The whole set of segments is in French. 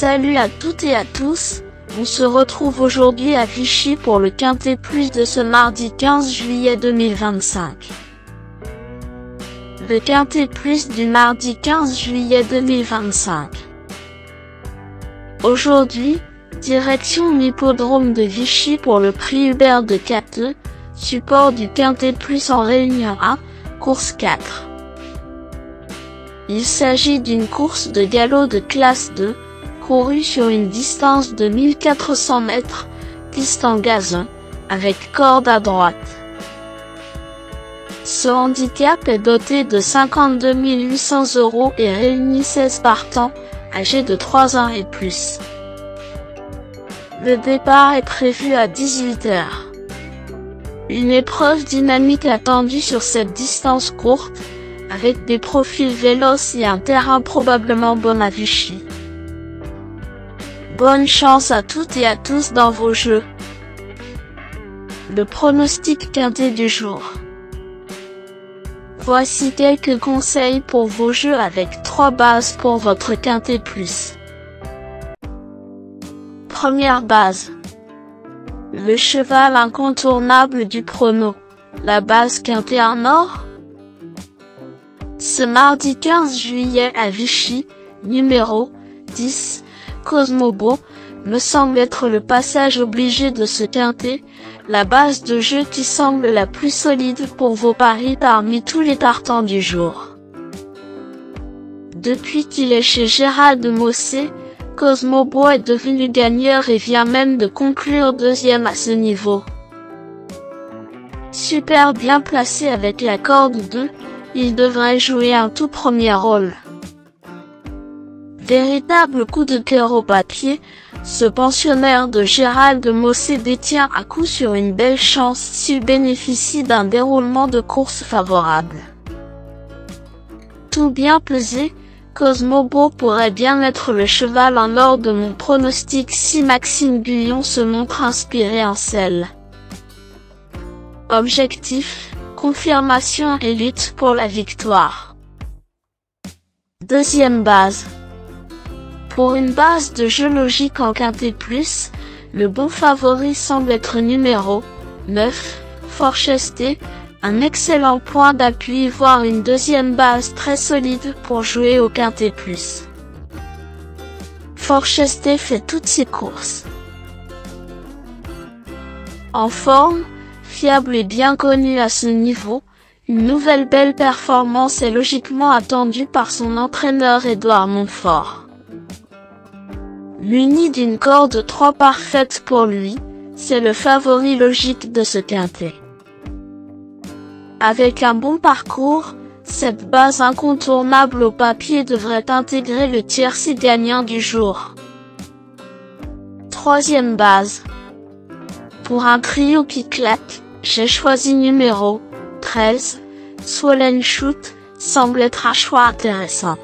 Salut à toutes et à tous, on se retrouve aujourd'hui à Vichy pour le Quintet Plus de ce mardi 15 juillet 2025. Le Quintet Plus du mardi 15 juillet 2025. Aujourd'hui, direction l'hippodrome de Vichy pour le prix Hubert de Cateux, support du Quintet Plus en Réunion 1, course 4. Il s'agit d'une course de galop de classe 2, courue sur une distance de 1400 mètres, piste en gazon, avec corde à droite. Ce handicap est doté de 52 800 € et réunit 16 partants, âgés de 3 ans et plus. Le départ est prévu à 18 h. Une épreuve dynamique attendue sur cette distance courte, avec des profils véloces et un terrain probablement bon à Vichy. Bonne chance à toutes et à tous dans vos jeux. Le pronostic quintet du jour. Voici quelques conseils pour vos jeux avec 3 bases pour votre quintet plus. Première base. Le cheval incontournable du prono. La base quintet en or. Ce mardi 15 juillet à Vichy, numéro 10, Cosmobo, me semble être le passage obligé de ce quintet, la base de jeu qui semble la plus solide pour vos paris parmi tous les partants du jour. Depuis qu'il est chez Gérald Mossé, Cosmobo est devenu gagneur et vient même de conclure deuxième à ce niveau. Super bien placé avec la corde 2, il devrait jouer un tout premier rôle. Véritable coup de cœur au papier, ce pensionnaire de Gérald Mossé détient à coup sûr une belle chance s'il bénéficie d'un déroulement de course favorable. Tout bien pesé, Cosmobo pourrait bien être le cheval en or de mon pronostic si Maxime Guyon se montre inspiré en selle. Objectif, confirmation et lutte pour la victoire. Deuxième base. Pour une base de jeu logique en quintet plus, le bon favori semble être numéro 9, Forchesté, un excellent point d'appui voire une deuxième base très solide pour jouer au quintet plus. Forchesté fait toutes ses courses. En forme, fiable et bien connu à ce niveau, une nouvelle belle performance est logiquement attendue par son entraîneur Édouard Montfort. Muni d'une corde 3 parfaite pour lui, c'est le favori logique de ce quintet. Avec un bon parcours, cette base incontournable au papier devrait intégrer le tiercé gagnant du jour. Troisième base. Pour un trio qui claque, j'ai choisi numéro 13, Swollen Shoot, semble être un choix intéressant.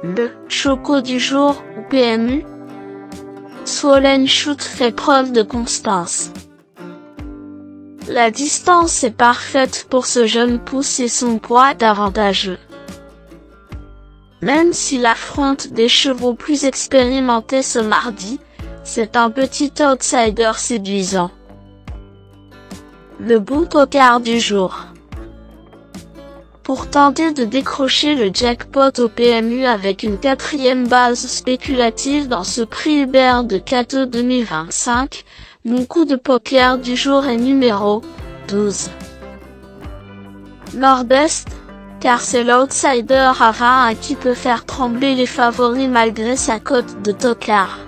Le choco du jour ou PMU. Swollen Shoot fait preuve de constance. La distance est parfaite pour ce jeune pouce et son poids est avantageux. Même s'il affronte des chevaux plus expérimentés ce mardi, c'est un petit outsider séduisant. Le bon tocard du jour. Pour tenter de décrocher le jackpot au PMU avec une 4e base spéculative dans ce prix Hubert de Cateux 2025, mon coup de poker du jour est numéro 12. Nord-Est, car c'est l'outsider à rein qui peut faire trembler les favoris malgré sa cote de tocard.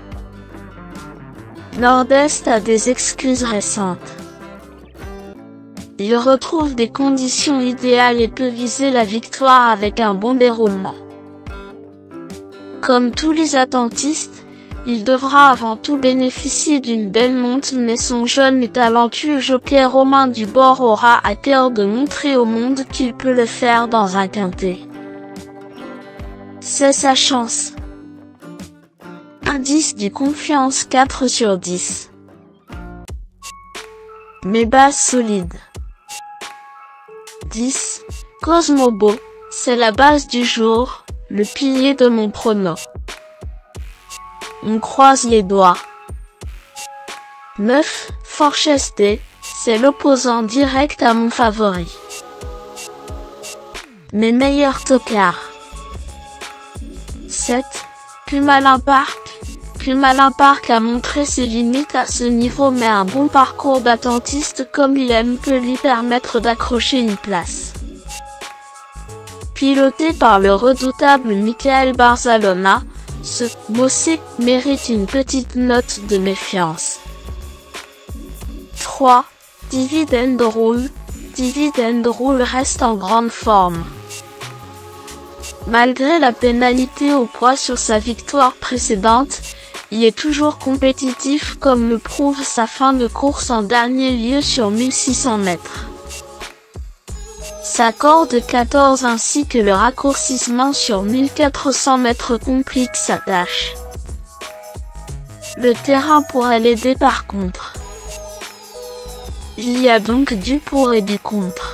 Nord-Est a des excuses récentes. Il retrouve des conditions idéales et peut viser la victoire avec un bon déroulement. Comme tous les attentistes, il devra avant tout bénéficier d'une belle monte mais son jeune et talentueux jockey Romain Dubord aura à cœur de montrer au monde qu'il peut le faire dans un quintet. C'est sa chance. Indice du confiance 4 sur 10. Mes bases solides. 10. Cosmobo, c'est la base du jour, le pilier de mon prono. On croise les doigts. 9. Forchesté, c'est l'opposant direct à mon favori. Mes meilleurs tocards. 7. Pumalin Park. Pumalin Park a montré ses limites à ce niveau mais un bon parcours d'attentiste comme il aime peut lui permettre d'accrocher une place. Piloté par le redoutable Michael Barzalona, ce Mossé mérite une petite note de méfiance. 3. Dividend Rule. Dividend Rule reste en grande forme. Malgré la pénalité au poids sur sa victoire précédente, il est toujours compétitif comme le prouve sa fin de course en dernier lieu sur 1600 mètres. Sa corde 14 ainsi que le raccourcissement sur 1400 mètres compliquent sa tâche. Le terrain pourrait l'aider par contre. Il y a donc du pour et du contre.